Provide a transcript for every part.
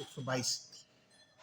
122,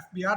FBR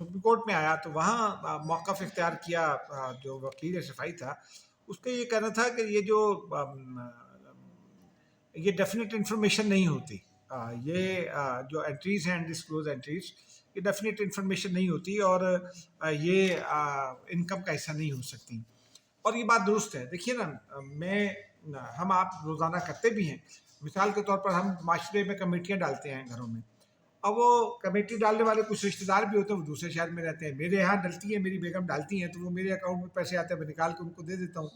supreme court میں آیا تو وہاں موقف اختیار کیا جو وکیل شفائی تھا، اس کا یہ کہنا تھا کہ یہ جو یہ ڈیفینیٹ انفارمیشن نہیں ہوتی، یہ جو انٹریز ہیں انڈسکلوز انٹریز، یہ ڈیفینیٹ انفارمیشن نہیں ہوتی، اور یہ انکم کا حصہ نہیں ہو سکتی. اور یہ بات درست ہے. دیکھیے نا، ہم آپ روزانہ کرتے بھی ہیں. مثال کے طور پر ہم معاشرے میں کمیٹیاں ڈالتے ہیں گھروں میں. اب وہ کمیٹی ڈالنے والے کچھ رشتہ دار بھی ہوتے ہیں، وہ دوسرے شہر میں رہتے ہیں. میرے یہاں ڈلتی ہے، میری بیگم ڈالتی ہیں، تو وہ میرے اکاؤنٹ میں پیسے آتے ہیں، میں نکال کے ان کو دے دیتا ہوں.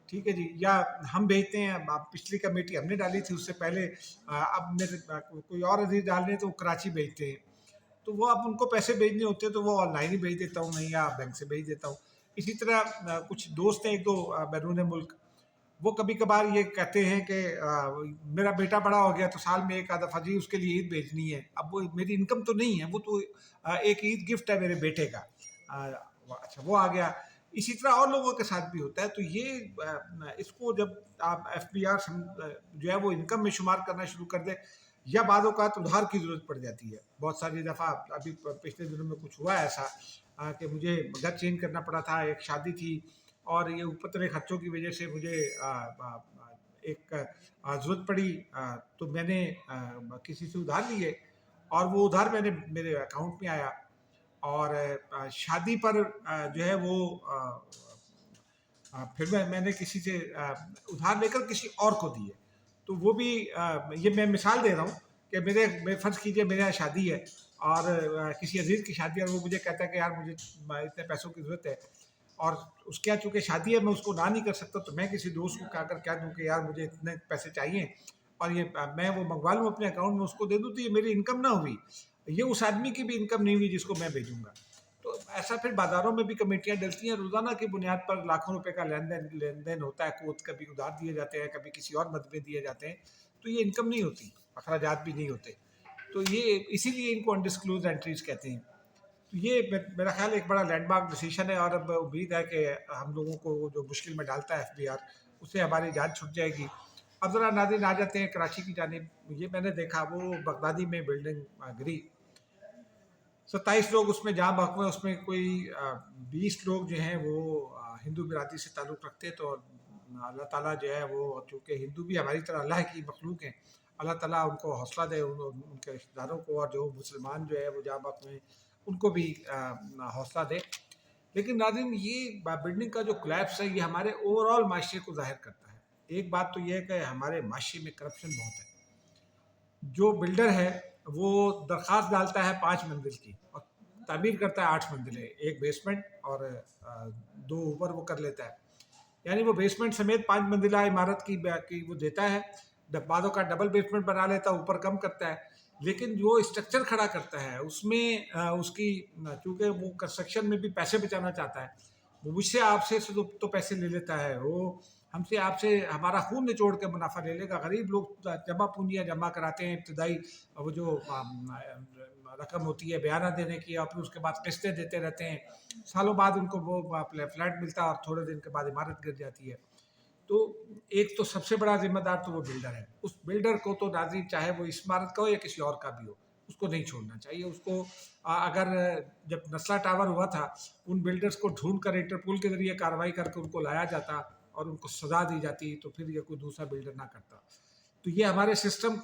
ٹھیک ہے جی. یا ہم بھیجتے ہیں. پچھلی کمیٹی ہم نے ڈالی تھی، اس سے پہلے اب میرے کوئی اور عزیز ڈالنے تو وہ کراچی بھیجتے ہیں، تو وہ اب ان کو پیسے بھیجنے ہوتے ہیں تو وہ آن لائن ہی بھیج دیتا ہوں میں، یا بینک سے بھیج دیتا ہوں. اسی طرح کچھ دوست ہیں ایک دو بیرون ملک، وہ کبھی کبھار یہ کہتے ہیں کہ میرا بیٹا بڑا ہو گیا تو سال میں ایک آدھ دفعہ جی اس کے لیے عید بھیجنی ہے. اب وہ میری انکم تو نہیں ہے، وہ تو ایک عید گفٹ ہے میرے بیٹے کا. اچھا وہ آ گیا. اسی طرح اور لوگوں کے ساتھ بھی ہوتا ہے. تو یہ اس کو جب آپ ایف بی آر جو ہے وہ انکم میں شمار کرنا شروع کر دیں، یا بعض اوقات ادھار کی ضرورت پڑ جاتی ہے. بہت ساری دفعہ ابھی پچھلے دنوں میں کچھ ہوا ایسا کہ مجھے گھر چینج کرنا پڑا تھا، ایک شادی تھی، اور یہ اوپر خرچوں کی وجہ سے مجھے ایک ضرورت پڑی. تو میں نے کسی سے ادھار لیے، اور وہ ادھار میں نے میرے اکاؤنٹ میں آیا. اور شادی پر جو ہے وہ پھر میں نے کسی سے ادھار لے کر کسی اور کو دیے. تو وہ بھی یہ میں مثال دے رہا ہوں کہ میرے فرض کیجئے میرے یہاں شادی ہے، اور کسی عزیز کی شادی ہے، اور وہ مجھے کہتا ہے کہ یار مجھے اتنے پیسوں کی ضرورت ہے، اور اس کے چونکہ شادی ہے میں اس کو نہ نہیں کر سکتا، تو میں کسی دوست کو کہہ دوں کہ یار مجھے اتنے پیسے چاہیے، اور یہ میں وہ منگوا لوں اپنے اکاؤنٹ میں، اس کو دے دوں، تو یہ میری انکم نہ ہوئی، یہ اس آدمی کی بھی انکم نہیں ہوئی جس کو میں بھیجوں گا. تو ایسا پھر بازاروں میں بھی کمیٹیاں ڈلتی ہیں، روزانہ کی بنیاد پر لاکھوں روپے کا لین دین ہوتا ہے. کبھی ادھار دیے جاتے ہیں، کبھی کسی اور مد میں دیے جاتے ہیں. تو یہ انکم نہیں ہوتی، اخراجات بھی نہیں ہوتے. تو یہ اسی لیے ان کو انڈسکلوز انٹریز کہتے ہیں. تو یہ میرا خیال ایک بڑا لینڈ مارک ڈیسیشن ہے، اور اب امید ہے کہ ہم لوگوں کو جو مشکل میں ڈالتا ہے ایف بی آر، اس سے ہماری جان چھٹ جائے گی. اب ذرا ناظرین آ جاتے ہیں کراچی کی جانب. یہ میں نے دیکھا وہ بغدادی میں بلڈنگ گری، 27 لوگ اس میں جاں بحق ہوئے. اس میں کوئی 20 لوگ جو ہیں وہ ہندو برادری سے تعلق رکھتے ہیں. تو اللہ تعالیٰ جو ہے وہ، چونکہ ہندو بھی ہماری طرح اللہ کی مخلوق ہیں، اللہ تعالیٰ ان کو حوصلہ دے، ان کے رشتہ داروں کو، اور جو مسلمان جو ہے وہ جاں بحق ہوئے ان کو بھی حوصلہ دے. لیکن ناظرین یہ بلڈنگ کا جو کلیپس ہے یہ ہمارے اوور آل معاشرے کو ظاہر کرتا ہے. ایک بات تو یہ ہے کہ ہمارے معاشرے میں کرپشن بہت ہے. جو بلڈر ہے وہ درخواست ڈالتا ہے 5 منزل کی، اور تعمیر کرتا ہے 8 منزلیں، ایک بیسمنٹ اور 2 اوپر وہ کر لیتا ہے. یعنی وہ بیسمنٹ سمیت 5 منزلہ عمارت کی وہ دیتا ہے. بعضوں کا ڈبل بیسمنٹ بنا لیتا ہے، اوپر کم کرتا ہے. لیکن جو اسٹرکچر کھڑا کرتا ہے اس میں اس کی، چونکہ وہ کنسٹرکشن میں بھی پیسے بچانا چاہتا ہے، وہ مجھ سے آپ سے تو پیسے لے لیتا ہے، وہ ہم سے آپ سے ہمارا خون نچوڑ کے منافع لے لے گا. غریب لوگ جمع پونجیاں جمع کراتے ہیں، ابتدائی وہ جو رقم ہوتی ہے بیانہ دینے کی، اور پھر اس کے بعد قسطیں دیتے رہتے ہیں. سالوں بعد ان کو وہ فلیٹ ملتا ہے، اور تھوڑے دن کے بعد عمارت گر جاتی ہے. تو ایک تو سب سے بڑا ذمہ دار تو وہ بلڈر ہے. اس بلڈر کو تو ناظرین چاہے وہ اس عمارت کا ہو یا کسی اور کا بھی ہو، اس کو نہیں چھوڑنا چاہیے. اس کو اگر جب نسلا ٹاور ہوا تھا، ان بلڈرز کو ڈھونڈ کر انٹرپول کے ذریعے کارروائی کر کے ان کو لایا جاتا اور ان کو سزا دی جاتی، تو پھر یہ کوئی دوسرا بلڈر نہ کرتا. تو یہ ہمارے سسٹم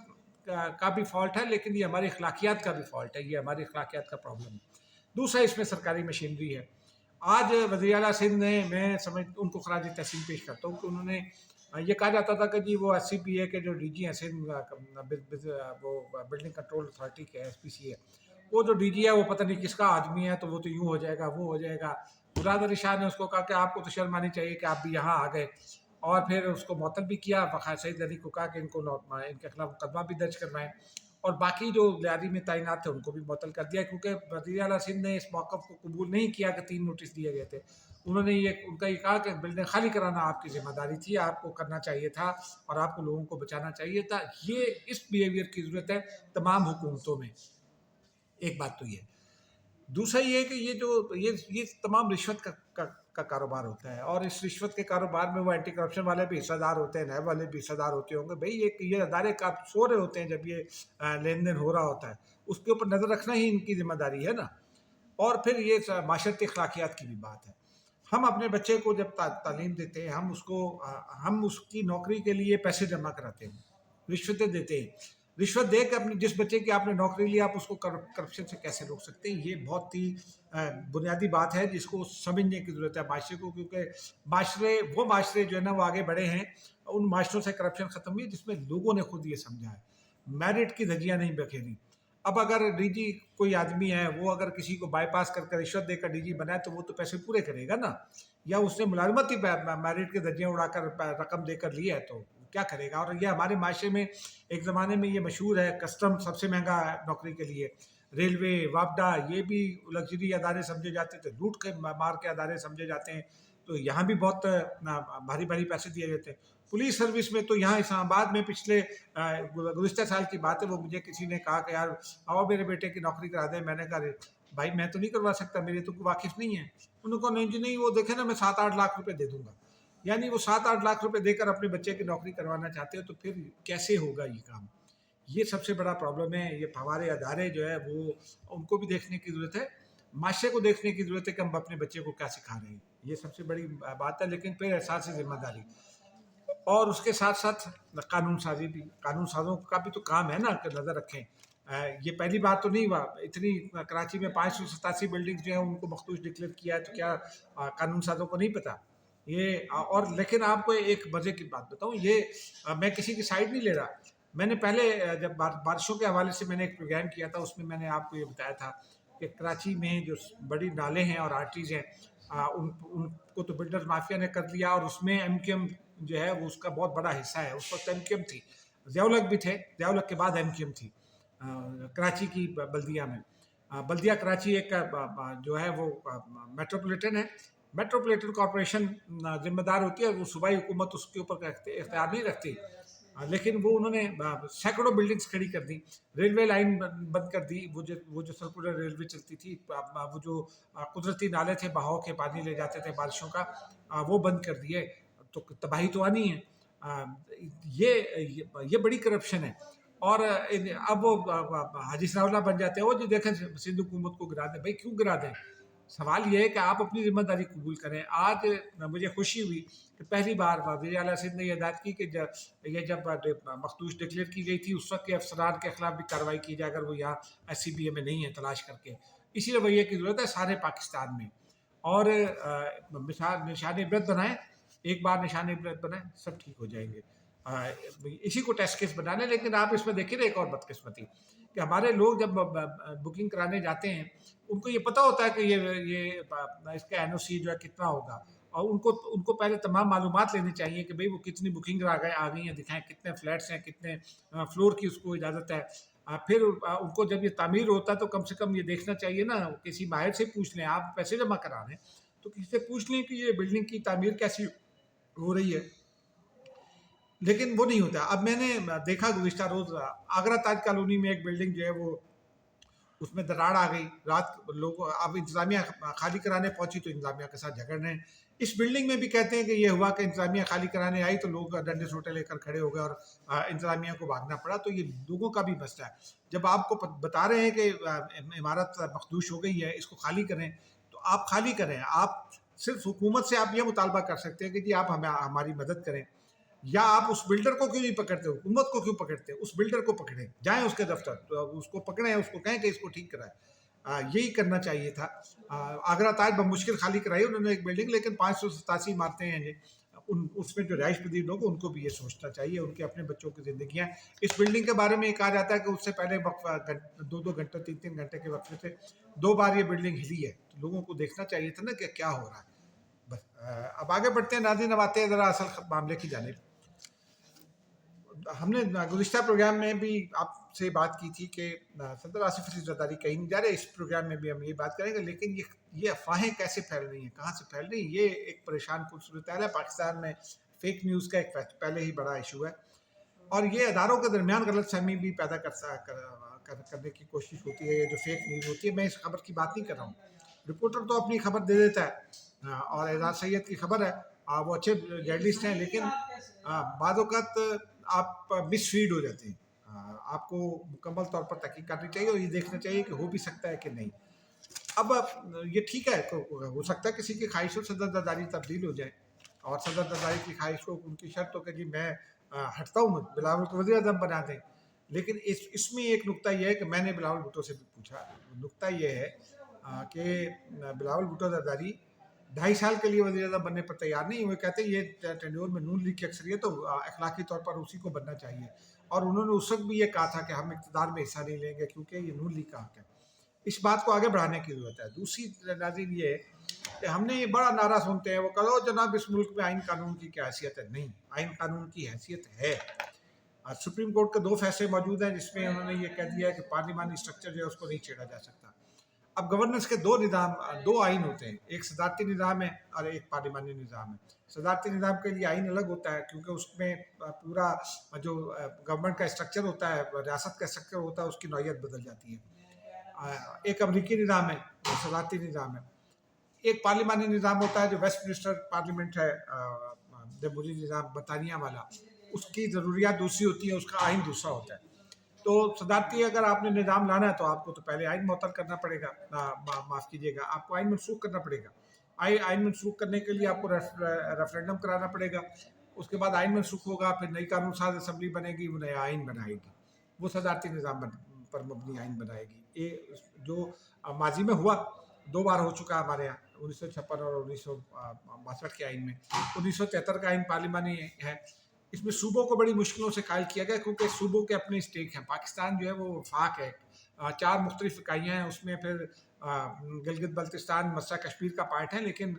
کا بھی فالٹ ہے، لیکن یہ ہماری اخلاقیات کا بھی فالٹ ہے. یہ ہماری اخلاقیات کا پرابلم ہے. دوسرا اس میں سرکاری مشینری ہے. آج وزیر اعلیٰ سندھ نے، میں ان کو خراج تحسین پیش کرتا ہوں کہ انہوں نے یہ کہا جاتا تھا کہ جی وہ ایس سی پی اے کے جو ڈی جی ہیں سندھ، وہ بلڈنگ کنٹرول اتھارٹی کے ایس پی سی ہے، وہ جو ڈی جی ہے وہ پتہ نہیں کس کا آدمی ہے، تو وہ تو یوں ہو جائے گا، وہ ہو جائے گا. مراد علی شاہ نے اس کو کہا کہ آپ کو تو شرم آنی چاہیے کہ آپ بھی یہاں آ گئے، اور پھر اس کو معطل بھی کیا. بخیر سعید علی کو کہا کہ ان کے خلاف مقدمہ بھی درج کروائیں، اور باقی جو لیاری میں تعینات تھے ان کو بھی معطل کر دیا، کیونکہ وزیر اعلیٰ سندھ نے اس موقف کو قبول نہیں کیا کہ 3 نوٹس دیے گئے تھے. انہوں نے ان کا یہ کہا کہ بلڈنگ خالی کرانا آپ کی ذمہ داری تھی، آپ کو کرنا چاہیے تھا، اور آپ کو لوگوں کو بچانا چاہیے تھا. یہ اس بیہیویئر کی ضرورت ہے تمام حکومتوں میں. ایک بات تو یہ. دوسرا یہ ہے کہ یہ تمام رشوت کا کاروبار ہوتا ہے، اور اس رشوت کے کاروبار میں وہ اینٹی کرپشن والے بھی حصہ دار ہوتے ہیں، نیب والے بھی حصہ دار ہوتے ہوں گے. بھئی یہ ادارے کا سو رہے ہوتے ہیں جب یہ لین دین ہو رہا ہوتا ہے، اس کے اوپر نظر رکھنا ہی ان کی ذمہ داری ہے نا. اور پھر یہ معاشرتی اخلاقیات کی بھی بات ہے. ہم اپنے بچے کو جب تعلیم دیتے ہیں، ہم اس کی نوکری کے لیے پیسے جمع کراتے ہیں، رشوتیں دیتے ہیں. رشوت دے کے اپنے جس بچے کی آپ نے نوکری لی، آپ اس کو کرپشن سے کیسے روک سکتے ہیں؟ یہ بہت ہی بنیادی بات ہے جس کو سمجھنے کی ضرورت ہے معاشرے کو، کیونکہ وہ معاشرے جو ہے نا وہ آگے بڑھے ہیں، ان معاشروں سے کرپشن ختم ہوئی جس میں لوگوں نے خود یہ سمجھا ہے، میرٹ کی دھجیاں نہیں بکھیری. اب اگر ڈی جی کوئی آدمی ہے، وہ اگر کسی کو بائی پاس کر رشوت دے کر ڈی جی بنائے تو وہ تو پیسے پورے کرے گا نا. یا اس نے ملازمت ہی میرٹ کے درجیاں اڑا کر رقم دے کر لی ہے تو کیا کرے گا. اور یہ ہمارے معاشرے میں ایک زمانے میں یہ مشہور ہے، کسٹم سب سے مہنگا ہے نوکری کے لیے، ریلوے، واپڈا، یہ بھی لگژری ادارے سمجھے جاتے تھے، لوٹ کے مار کے ادارے سمجھے جاتے ہیں. تو یہاں بھی بہت بھاری بھاری پیسے دیے جاتے ہیں. پولیس سروس میں تو یہاں اسلام آباد میں پچھلے گزشتہ سال کی بات ہے، وہ مجھے کسی نے کہا کہ یار آؤ میرے بیٹے کی نوکری کرا دیں. میں نے کہا بھائی میں تو نہیں کروا سکتا، میرے تو واقف نہیں ہے. انہوں کو نہیں جی نہیں، وہ دیکھیں نا میں 7-8 لاکھ روپے دے دوں گا. یعنی وہ 7-8 لاکھ روپے دے کر اپنے بچے کی نوکری کروانا چاہتے ہو تو پھر کیسے ہوگا یہ کام؟ یہ سب سے بڑا پرابلم ہے. یہ ہمارے ادارے جو ہے وہ ان کو بھی دیکھنے کی ضرورت ہے، معاشرے کو دیکھنے کی ضرورت ہے کہ ہم اپنے بچے کو کیا سکھا رہے ہیں. یہ سب سے بڑی بات ہے. لیکن پھر احساس ذمہ داری اور اس کے ساتھ ساتھ قانون سازی بھی، قانون سازوں کا بھی تو کام ہے نا کہ نظر رکھیں. یہ پہلی بات تو نہیں ہوا، اتنی کراچی میں 587 بلڈنگ جو ہیں ان کو مخدوش ڈکلیئر کیا ہے، تو کیا قانون سازوں کو نہیں پتا یہ؟ اور لیکن آپ کو ایک مزے کی بات بتاؤں، یہ میں کسی کی سائڈ نہیں لے رہا. میں نے پہلے جب بارشوں کے حوالے سے میں نے ایک پروگرام کیا تھا، اس میں میں نے آپ کو یہ بتایا تھا کہ کراچی میں جو بڑی نالے ہیں اور آرٹریز ہیں ان کو تو بلڈر مافیا نے کر لیا، اور اس میں ایم کیو ایم جو ہے وہ اس کا بہت بڑا حصہ ہے. اس وقت ایم کیو ایم تھی، ضیاء الحق بھی تھے، ضیاء الحق کے بعد ایم کیو ایم تھی کراچی کی بلدیہ میں. بلدیہ کراچی ایک جو ہے وہ میٹروپولیٹن ہے. میٹروپولیٹن کارپوریشن ذمہ دار ہوتی ہے، وہ صوبائی حکومت اس کے اوپر اختیار نہیں رکھتی. لیکن وہ انہوں نے سینکڑوں بلڈنگز کھڑی کر دی، ریلوے لائن بند کر دی. وہ جو سرکولر ریلوے چلتی تھی، وہ جو قدرتی نالے تھے بہاؤ کے پانی لے جاتے تھے بارشوں کا، وہ بند کر دیے. تو تباہی تو آنی ہے. یہ بڑی کرپشن ہے. اور اب وہ حاجی ثناء اللہ بن جاتے ہیں، وہ جو دیکھیں سندھ حکومت کو گرا دیں. بھائی کیوں گرا دیں؟ سوال یہ ہے کہ آپ اپنی ذمہ داری قبول کریں. آج مجھے خوشی ہوئی کہ پہلی بار وزیر اعلیٰ سندھ نے یہ ہدایت کی کہ یہ جب مخدوش ڈکلیئر کی گئی تھی اس وقت کے افسران کے خلاف بھی کارروائی کی جائے اگر وہ یہاں ایس سی بی اے میں نہیں ہے، تلاش کر کے. اسی رویے کی ضرورت ہے سارے پاکستان میں. اور نشان عبرت بنائیں، ایک بار نشان عبرت بنائیں، سب ٹھیک ہو جائیں گے. اسی کو ٹیسٹ کیس بنا لیں. لیکن آپ اس میں دیکھیں ایک اور بدقسمتی کہ ہمارے لوگ جب بکنگ کرانے جاتے ہیں ان کو یہ پتہ ہوتا ہے کہ یہ اس کا این او سی جو ہے کتنا ہوگا، اور ان کو پہلے تمام معلومات لینی چاہیے کہ بھئی وہ کتنی بکنگ آ گئی ہیں، دکھائیں کتنے فلیٹس ہیں، کتنے فلور کی اس کو اجازت ہے. پھر ان کو جب یہ تعمیر ہوتا ہے تو کم سے کم یہ دیکھنا چاہیے نا، کسی ماہر سے پوچھ لیں. آپ پیسے جمع کرا رہے ہیں تو کسی سے پوچھ لیں کہ یہ بلڈنگ کی تعمیر کیسی ہو رہی ہے. لیکن وہ نہیں ہوتا. اب میں نے دیکھا گزشتہ روز آگرہ تاج کالونی میں ایک بلڈنگ جو ہے وہ اس میں دراڑ آ گئی رات. لوگ اب انتظامیہ خالی کرانے پہنچی تو انتظامیہ کے ساتھ جھگڑ رہے ہیں. اس بلڈنگ میں بھی کہتے ہیں کہ یہ ہوا کہ انتظامیہ خالی کرانے آئی تو لوگ ڈنڈے سوٹے لے کر کھڑے ہو گئے اور انتظامیہ کو بھاگنا پڑا. تو یہ لوگوں کا بھی مسئلہ ہے. جب آپ کو بتا رہے ہیں کہ عمارت مخدوش ہو گئی ہے، اس کو خالی کریں، تو آپ خالی کریں. آپ صرف حکومت سے آپ یہ مطالبہ کر سکتے ہیں کہ جی آپ ہماری مدد کریں. یا آپ اس بلڈر کو کیوں نہیں پکڑتے، حکومت کو کیوں پکڑتے؟ اس بلڈر کو پکڑیں، جائیں اس کے دفتر، اس کو پکڑیں، اس کو کہیں کہ اس کو ٹھیک کرائے. یہی کرنا چاہیے تھا. آگرہ تاج بمشکل خالی کرائی انہوں نے ایک بلڈنگ، لیکن 587 عمارتیں ہیں اس میں جو رہائش پذیر لوگ ان کو بھی یہ سوچنا چاہیے، ان کے اپنے بچوں کی زندگیاں. اس بلڈنگ کے بارے میں یہ کہا جاتا ہے کہ اس سے پہلے 2 گھنٹے 3 گھنٹے کے وقفے سے 2 بار یہ بلڈنگ ہلی ہے. تو لوگوں کو دیکھنا چاہیے تھا نا کہ کیا ہو رہا ہے. بس اب آگے بڑھتے ہیں ناظرین، اب آتے ہیں ذرا اصل معاملے کی جانب. ہم نے گزشتہ پروگرام میں بھی آپ سے بات کی تھی کہ صدر آصف علی زرداری کہیں نہیں جا رہے. اس پروگرام میں بھی ہم یہ بات کریں گے. لیکن یہ افواہیں کیسے پھیل رہی ہیں، کہاں سے پھیل رہی ہیں، یہ ایک پریشان کن صورتحال ہے. پاکستان میں فیک نیوز کا ایک پہلے ہی بڑا ایشو ہے، اور یہ اداروں کے درمیان غلط فہمی بھی پیدا کرنے کی کوشش ہوتی ہے. یہ جو فیک نیوز ہوتی ہے، میں اس خبر کی بات نہیں کر رہا ہوں. رپورٹر تو اپنی خبر دے دیتا ہے، اور اعزاز سید کی خبر ہے، وہ اچھے جرنلسٹ ہیں، لیکن بعض اوقات آپ مس فیڈ ہو جاتے ہیں. آپ کو مکمل طور پر تحقیق کرنی چاہیے اور یہ دیکھنا چاہیے کہ ہو بھی سکتا ہے کہ نہیں. اب یہ ٹھیک ہے، ہو سکتا ہے کسی کی خواہش ہو صدر درداری تبدیل ہو جائے، اور صدر درداری کی خواہش ہو، ان کی شرط ہو کہ جی میں ہٹتا ہوں، بلاول کو وزیر اعظم بنا دیں. لیکن اس میں ایک نقطہ یہ ہے کہ میں نے بلاول بھٹو سے بھی پوچھا، نقطہ یہ ہے کہ بلاول بھٹو زرداری 2.5 سال کے لیے وزیر اعظم بننے پر تیار نہیں. وہ کہتے ہیں یہ ٹینیور میں نون لیگ کی اکثریت تو اخلاقی طور پر اسی کو بننا چاہیے، اور انہوں نے اس وقت بھی یہ کہا تھا کہ ہم اقتدار میں حصہ نہیں لیں گے کیونکہ یہ نون لیگ کا حق ہے. اس بات کو آگے بڑھانے کی ضرورت ہے. دوسری ناظرین یہ ہے کہ ہم نے یہ بڑا نعرہ سنتے ہیں، وہ کہو جناب اس ملک میں آئین قانون کی کیا حیثیت ہے. نہیں، آئین قانون کی حیثیت ہے. سپریم کورٹ کے 2 فیصلے موجود ہیں جس میں انہوں نے یہ کہہ دیا ہے کہ پارلیمانی اسٹرکچر جو ہے اس کو نہیں چھیڑا جا سکتا. اب گورننس کے 2 آئین ہوتے ہیں، ایک صدارتی نظام ہے اور ایک پارلیمانی نظام ہے. صدارتی نظام کے لیے آئین الگ ہوتا ہے کیونکہ اس میں پورا جو گورنمنٹ کا اسٹرکچر ہوتا ہے، ریاست کا اسٹرکچر ہوتا ہے، اس کی نوعیت بدل جاتی ہے. ایک امریکی نظام ہے جو صدارتی نظام ہے. ایک پارلیمانی نظام ہوتا ہے جو ویسٹ منسٹر پارلیمنٹ ہے، جمہوری نظام برطانیہ والا، اس کی ضروریات دوسری ہوتی ہیں، اس کا آئین دوسرا ہوتا ہے. تو صدارتی اگر آپ نے نظام لانا ہے تو آپ کو تو پہلے آئین معطل کرنا پڑے گا، معاف کیجیے گا، آپ کو آئین منسوخ کرنا پڑے گا. آئین منسوخ کرنے کے لیے آپ کو ریفرینڈم کرانا پڑے گا. اس کے بعد آئین منسوخ ہوگا، پھر نئی قانون ساز اسمبلی بنے گی، وہ نیا آئین بنائے گی، وہ صدارتی نظام پر مبنی آئین بنائے گی. یہ جو ماضی میں ہوا 2 بار ہو چکا ہے ہمارے یہاں، 1956 اور 1962 کے آئین میں. 1973 کا آئین پارلیمانی ہے. اس میں صوبوں کو بڑی مشکلوں سے قائل کیا گیا کیونکہ صوبوں کے اپنے اسٹیک ہیں. پاکستان جو ہے وہ وفاق ہے، 4 مختلف اکائیاں ہیں، اس میں پھر گلگت بلتستان مسئلہ کشمیر کا پارٹ ہے، لیکن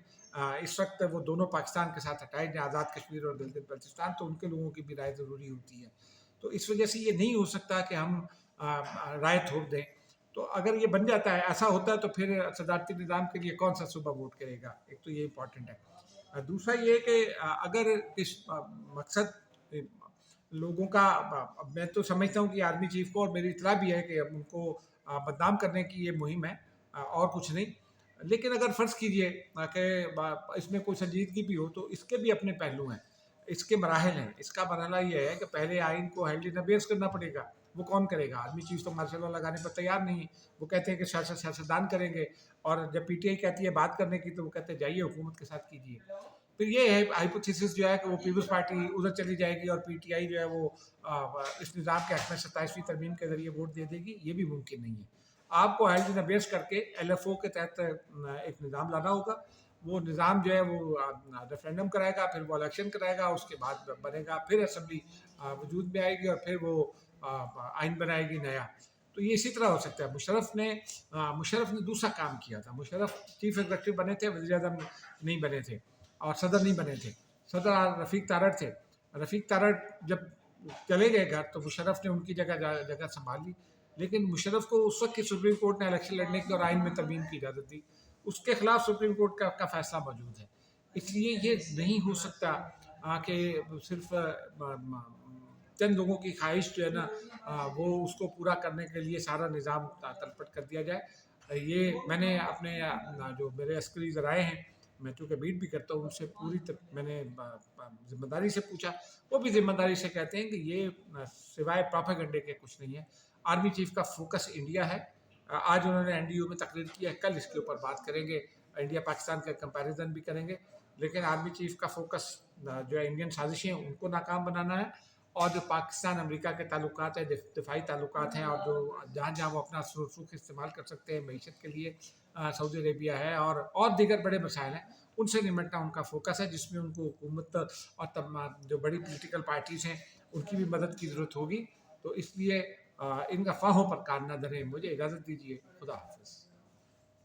اس وقت وہ دونوں پاکستان کے ساتھ ہٹائے جائیں، آزاد کشمیر اور گلگت بلتستان، تو ان کے لوگوں کی بھی رائے ضروری ہوتی ہے. تو اس وجہ سے یہ نہیں ہو سکتا کہ ہم رائے تھوپ دیں. تو اگر یہ بن جاتا ہے، ایسا ہوتا ہے، تو پھر صدارتی نظام کے لیے کون سا صوبہ ووٹ کرے گا؟ ایک تو یہ امپورٹنٹ ہے. دوسرا یہ کہ اگر اس مقصد لوگوں کا، میں تو سمجھتا ہوں کہ آرمی چیف کو، اور میری اطلاع بھی ہے کہ ان کو بدنام کرنے کی یہ مہم ہے اور کچھ نہیں. لیکن اگر فرض کیجئے کہ اس میں کوئی سنجیدگی بھی ہو تو اس کے بھی اپنے پہلو ہیں، اس کے مراحل ہیں. اس کا مرحلہ یہ ہے کہ پہلے آئین کو ہینڈ ان ابیئرس کرنا پڑے گا. وہ کون کرے گا؟ آرمی چیف تو مارشل لا لگانے پر تیار نہیں ہے. وہ کہتے ہیں کہ سیاستدان کریں گے، اور جب پی ٹی آئی کہتی ہے بات کرنے کی تو وہ کہتے ہیں جائیے حکومت کے ساتھ کیجیے. پھر یہ ہے ہائپوتھیسس جو ہے کہ وہ پیپلز پارٹی ادھر چلی جائے گی اور پی ٹی آئی جو ہے وہ اس نظام کے حق میں 27ویں ترمیم کے ذریعے ووٹ دے دے گی. یہ بھی ممکن نہیں ہے. آپ کو ہیلڈ ان ابیئرس کر کے ایل ایف او کے تحت ایک نظام لانا ہوگا. وہ نظام جو ہے وہ ریفرینڈم کرائے گا، پھر وہ الیکشن کرائے گا، اس کے بعد بنے گا، پھر اسمبلی وجود میں آئے گی، اور پھر وہ آئین بنائے گی نیا. تو یہ اسی طرح ہو سکتا ہے. مشرف نے دوسرا کام کیا تھا. مشرف چیف ایگزیکٹو بنے تھے، وزیر اعظم نہیں بنے تھے، اور صدر نہیں بنے تھے. صدر رفیق تارڑ تھے. رفیق تارڑ جب چلے گئے گھر تو مشرف نے ان کی جگہ سنبھال لی. لیکن مشرف کو اس وقت کی سپریم کورٹ نے الیکشن لڑنے کی اور آئین میں ترمیم کی اجازت دی. اس کے خلاف سپریم کورٹ کا فیصلہ موجود ہے. اس لیے یہ نہیں ہو سکتا کہ صرف چند لوگوں کی خواہش جو ہے نا وہ اس کو پورا کرنے کے لیے سارا نظام تلپٹ کر دیا جائے. یہ میں نے اپنے جو میرے عسکری ذرائع ہیں، میں چونکہ بیٹ بھی کرتا ہوں، ان سے میں نے ذمہ داری سے پوچھا. وہ بھی ذمہ داری سے کہتے ہیں کہ یہ سوائے پراپیگنڈے کے کچھ نہیں ہے. آرمی چیف کا فوکس انڈیا ہے. آج انہوں نے این ڈی یو میں تقریر کی ہے، کل اس کے اوپر بات کریں گے، انڈیا پاکستان کا کمپیریزن بھی کریں گے. لیکن آرمی چیف کا فوکس جو ہے انڈین سازشیں ان کو ناکام بنانا ہے، اور جو پاکستان امریکہ کے تعلقات ہیں، دفاعی تعلقات ہیں، اور جو جہاں وہ اپنا سوکھ استعمال کر سکتے ہیں معیشت کے لیے، سعودی عربیہ ہے اور دیگر بڑے مسائل ہیں، ان سے نمٹنا ان کا فوکس ہے، جس میں ان کو حکومت اور جو بڑی پولیٹیکل پارٹیز ہیں ان کی بھی مدد کی ضرورت ہوگی. تو اس لیے ان افواہوں پر کان نہ دھریں. مجھے اجازت دیجیے. خدا حافظ.